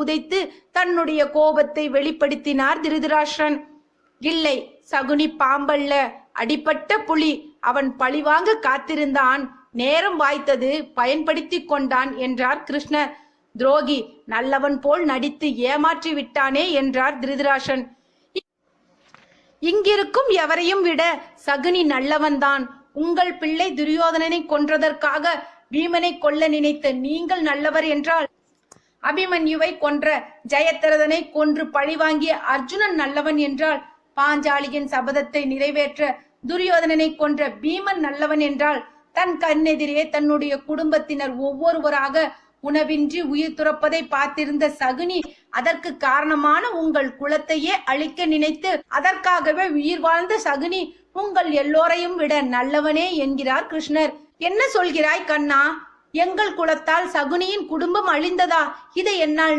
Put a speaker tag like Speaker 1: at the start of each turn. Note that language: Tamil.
Speaker 1: உதைத்து தன்னுடைய கோபத்தை வெளிப்படுத்தினார் திருதராஷ்டிரன். இல்லை, சகுனி பாம்பல்ல, அடிப்பட்ட புலி. அவன் பழிவாங்க காத்திருந்தான். நேரம் வாய்த்தது, பயன்படுத்தி கொண்டான் என்றார் கிருஷ்ணர். துரோகி, நல்லவன் போல் நடித்து ஏமாற்றி விட்டானே என்றார் திருதராஷ்டிரன். இங்கிருக்கும் எவரையும் விட சகுனி நல்லவன்தான். உங்கள் பிள்ளை துரியோதனனை கொன்றதற்காக பீமனை கொல்ல நினைத்த நீங்கள் நல்லவர் என்றால், அபிமன்யுவை கொன்ற ஜெயத்ரதனை கொன்று பழிவாங்கிய அர்ஜுனன் நல்லவன் என்றால், பாஞ்சாலியின் சபதத்தை நிறைவேற்ற துரியோதனனை கொன்ற பீமன் நல்லவன் என்றால், தன் கண்ணெதிரே தன்னுடைய குடும்பத்தினர் ஒவ்வொருவராக உணவின்றி உயிர் துறப்பதை பார்த்திருந்த சகுனி, அதற்கு காரணமான உங்கள் குலத்தையே அழிக்க நினைத்து அதற்காகவே உயிர் வாழ்ந்த சகுனி உங்கள் எல்லோரையும் விட நல்லவனே என்கிறார் கிருஷ்ணர். என்ன சொல்கிறாய் கண்ணா? எங்கள் குலத்தால் சகுனியின் குடும்பம் அழிந்ததா? இதை என்னால்